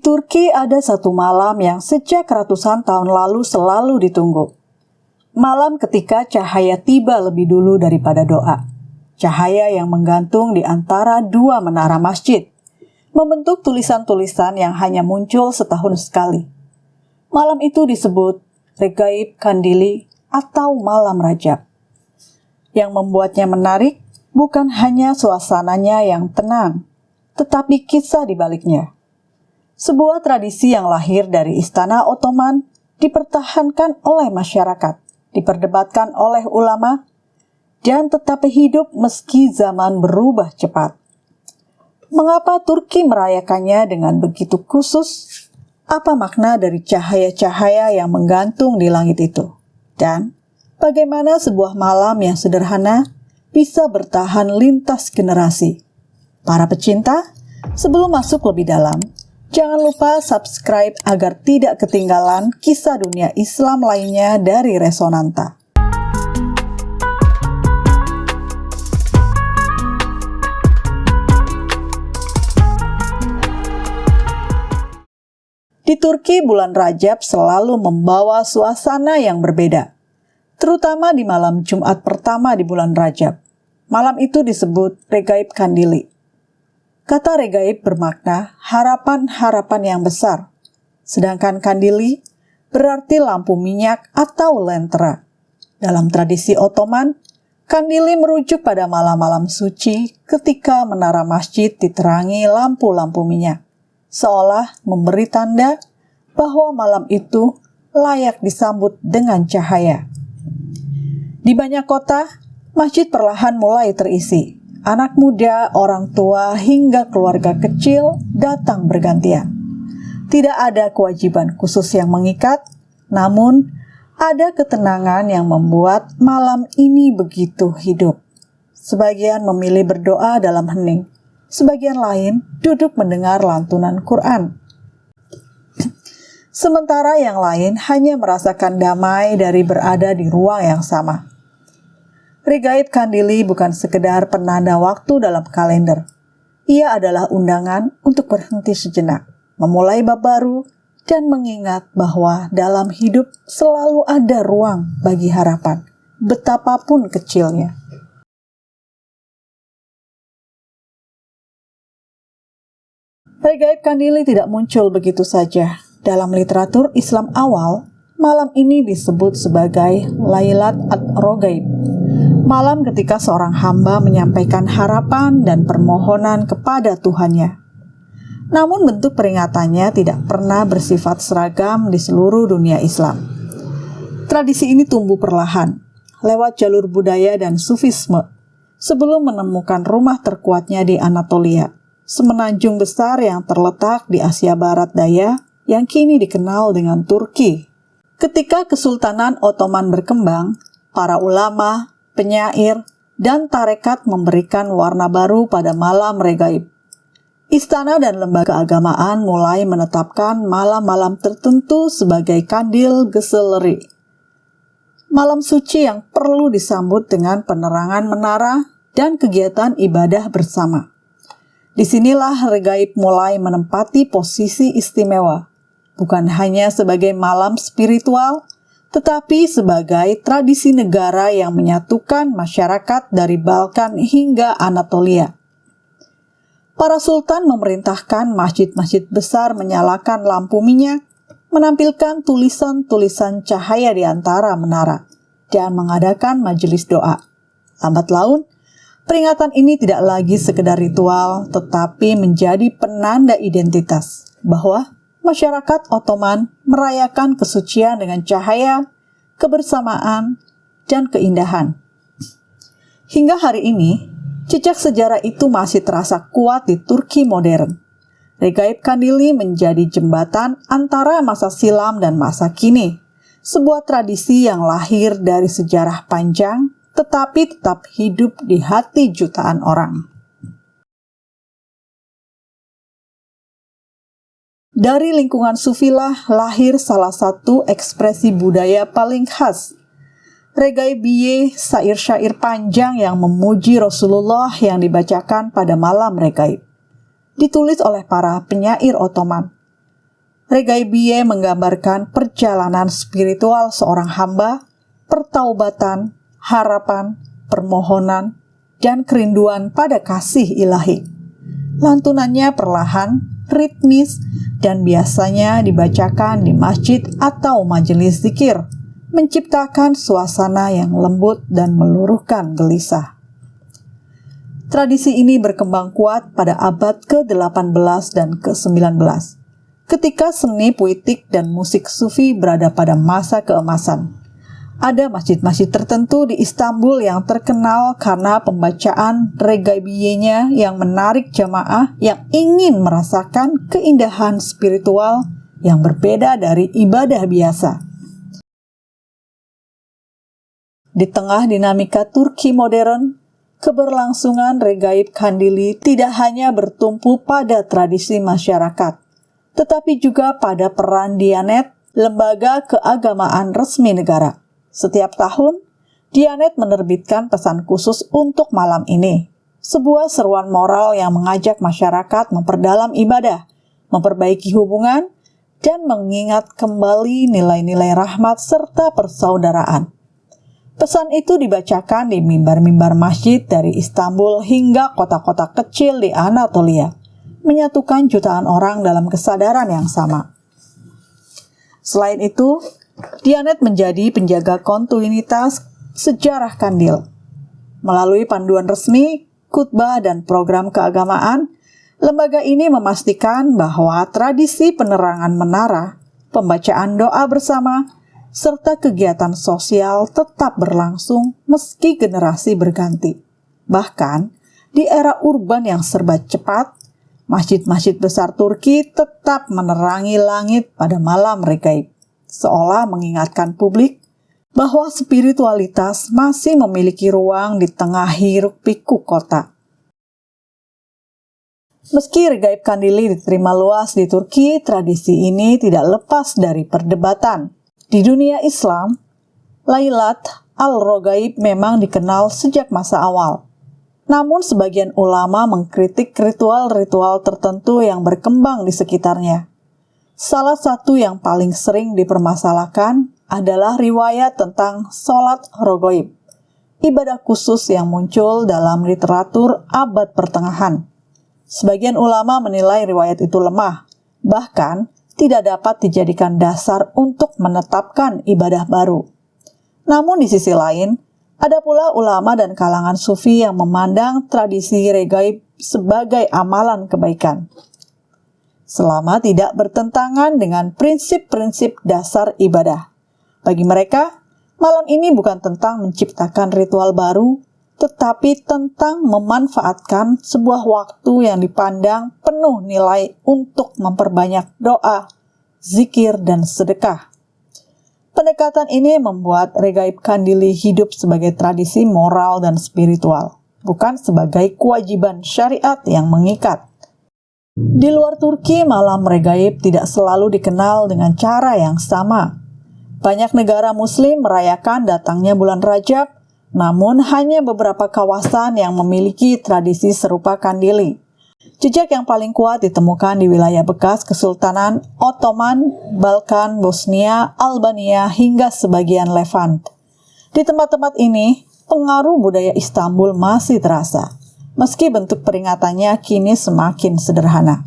Turki ada satu malam yang sejak ratusan tahun lalu selalu ditunggu. Malam ketika cahaya tiba lebih dulu daripada doa. Cahaya yang menggantung di antara dua menara masjid, membentuk tulisan-tulisan yang hanya muncul setahun sekali. Malam itu disebut Regaib Kandili atau Malam Rajab. Yang membuatnya menarik bukan hanya suasananya yang tenang, tetapi kisah di baliknya. Sebuah tradisi yang lahir dari Istana Ottoman dipertahankan oleh masyarakat, diperdebatkan oleh ulama, dan tetap hidup meski zaman berubah cepat. Mengapa Turki merayakannya dengan begitu khusus? Apa makna dari cahaya-cahaya yang menggantung di langit itu? Dan bagaimana sebuah malam yang sederhana bisa bertahan lintas generasi? Para pecinta, sebelum masuk lebih dalam, jangan lupa subscribe agar tidak ketinggalan kisah dunia Islam lainnya dari Resonanta. Di Turki, bulan Rajab selalu membawa suasana yang berbeda, terutama di malam Jumat pertama di bulan Rajab. Malam itu disebut Regaib Kandili. Kata Regaib bermakna harapan-harapan yang besar, sedangkan Kandili berarti lampu minyak atau lentera. Dalam tradisi Ottoman, Kandili merujuk pada malam-malam suci ketika menara masjid diterangi lampu-lampu minyak, seolah memberi tanda bahwa malam itu layak disambut dengan cahaya. Di banyak kota, masjid perlahan mulai terisi. Anak muda, orang tua, hingga keluarga kecil datang bergantian. Tidak ada kewajiban khusus yang mengikat, namun ada ketenangan yang membuat malam ini begitu hidup. Sebagian memilih berdoa dalam hening, sebagian lain duduk mendengar lantunan Quran. Sementara yang lain hanya merasakan damai dari berada di ruang yang sama. Regaib Kandili bukan sekedar penanda waktu dalam kalender. Ia adalah undangan untuk berhenti sejenak, memulai bab baru, dan mengingat bahwa dalam hidup selalu ada ruang bagi harapan, betapapun kecilnya. Regaib Kandili tidak muncul begitu saja. Dalam literatur Islam awal, malam ini disebut sebagai Lailat At-Rogaib. Malam ketika seorang hamba menyampaikan harapan dan permohonan kepada Tuhannya. Namun bentuk peringatannya tidak pernah bersifat seragam di seluruh dunia Islam. Tradisi ini tumbuh perlahan, lewat jalur budaya dan sufisme, sebelum menemukan rumah terkuatnya di Anatolia, semenanjung besar yang terletak di Asia Barat Daya yang kini dikenal dengan Turki. Ketika Kesultanan Ottoman berkembang, para ulama, penyair, dan tarekat memberikan warna baru pada malam Regaib. Istana dan lembaga keagamaan mulai menetapkan malam-malam tertentu sebagai kandil geseleri. Malam suci yang perlu disambut dengan penerangan menara dan kegiatan ibadah bersama. Disinilah Regaib mulai menempati posisi istimewa, bukan hanya sebagai malam spiritual, tetapi sebagai tradisi negara yang menyatukan masyarakat dari Balkan hingga Anatolia. Para sultan memerintahkan masjid-masjid besar menyalakan lampu minyak, menampilkan tulisan-tulisan cahaya di antara menara, dan mengadakan majelis doa. Lambat laun, peringatan ini tidak lagi sekedar ritual, tetapi menjadi penanda identitas bahwa masyarakat Ottoman merayakan kesucian dengan cahaya, kebersamaan, dan keindahan. Hingga hari ini, jejak sejarah itu masih terasa kuat di Turki modern. Regaib Kandili menjadi jembatan antara masa silam dan masa kini, sebuah tradisi yang lahir dari sejarah panjang, tetapi tetap hidup di hati jutaan orang. Dari lingkungan sufilah lahir salah satu ekspresi budaya paling khas. Regaibiye, syair-syair panjang yang memuji Rasulullah yang dibacakan pada malam Regaib. Ditulis oleh para penyair Ottoman. Regaibiye menggambarkan perjalanan spiritual seorang hamba, pertaubatan, harapan, permohonan, dan kerinduan pada kasih ilahi. Lantunannya perlahan, ritmis, dan biasanya dibacakan di masjid atau majelis zikir, menciptakan suasana yang lembut dan meluruhkan gelisah. Tradisi ini berkembang kuat pada abad ke-18 dan ke-19, ketika seni puitik dan musik sufi berada pada masa keemasan. Ada masjid-masjid tertentu di Istanbul yang terkenal karena pembacaan regaibiyenya yang menarik jamaah yang ingin merasakan keindahan spiritual yang berbeda dari ibadah biasa. Di tengah dinamika Turki modern, keberlangsungan Regaib Kandili tidak hanya bertumpu pada tradisi masyarakat, tetapi juga pada peran Diyanet, lembaga keagamaan resmi negara. Setiap tahun, Diyanet menerbitkan pesan khusus untuk malam ini, sebuah seruan moral yang mengajak masyarakat memperdalam ibadah, memperbaiki hubungan, dan mengingat kembali nilai-nilai rahmat serta persaudaraan. Pesan itu dibacakan di mimbar-mimbar masjid dari Istanbul hingga kota-kota kecil di Anatolia, menyatukan jutaan orang dalam kesadaran yang sama. Selain itu, Diyanet menjadi penjaga kontinuitas sejarah kandil. Melalui panduan resmi, khutbah, dan program keagamaan, lembaga ini memastikan bahwa tradisi penerangan menara, pembacaan doa bersama, serta kegiatan sosial tetap berlangsung meski generasi berganti. Bahkan, di era urban yang serba cepat, masjid-masjid besar Turki tetap menerangi langit pada malam regaib, seolah mengingatkan publik bahwa spiritualitas masih memiliki ruang di tengah hiruk-pikuk kota. Meski Regaib Kandili diterima luas di Turki, tradisi ini tidak lepas dari perdebatan. Di dunia Islam, Lailat al-Rogaib memang dikenal sejak masa awal. Namun sebagian ulama mengkritik ritual-ritual tertentu yang berkembang di sekitarnya. Salah satu yang paling sering dipermasalahkan adalah riwayat tentang sholat Rogaib, ibadah khusus yang muncul dalam literatur abad pertengahan. Sebagian ulama menilai riwayat itu lemah, bahkan tidak dapat dijadikan dasar untuk menetapkan ibadah baru. Namun di sisi lain, ada pula ulama dan kalangan sufi yang memandang tradisi regaib sebagai amalan kebaikan, selama tidak bertentangan dengan prinsip-prinsip dasar ibadah. Bagi mereka, malam ini bukan tentang menciptakan ritual baru, tetapi tentang memanfaatkan sebuah waktu yang dipandang penuh nilai untuk memperbanyak doa, zikir, dan sedekah. Pendekatan ini membuat Regaib Kandili hidup sebagai tradisi moral dan spiritual, bukan sebagai kewajiban syariat yang mengikat. Di luar Turki, malam regaib tidak selalu dikenal dengan cara yang sama. Banyak negara Muslim merayakan datangnya bulan Rajab, namun hanya beberapa kawasan yang memiliki tradisi serupa kandili. Jejak yang paling kuat ditemukan di wilayah bekas Kesultanan Ottoman, Balkan, Bosnia, Albania, hingga sebagian Levant. Di tempat-tempat ini, pengaruh budaya Istanbul masih terasa, meski bentuk peringatannya kini semakin sederhana.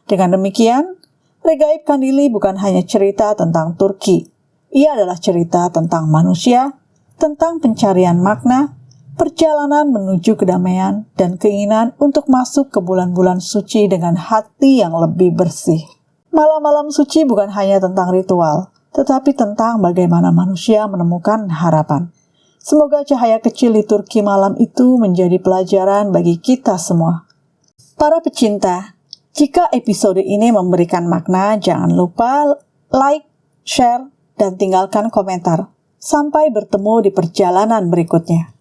Dengan demikian, Regaib Kandili bukan hanya cerita tentang Turki. Ia adalah cerita tentang manusia, tentang pencarian makna, perjalanan menuju kedamaian, dan keinginan untuk masuk ke bulan-bulan suci dengan hati yang lebih bersih. Malam-malam suci bukan hanya tentang ritual, tetapi tentang bagaimana manusia menemukan harapan. Semoga cahaya kecil di Turki malam itu menjadi pelajaran bagi kita semua. Para pecinta, jika episode ini memberikan makna, jangan lupa like, share, dan tinggalkan komentar. Sampai bertemu di perjalanan berikutnya.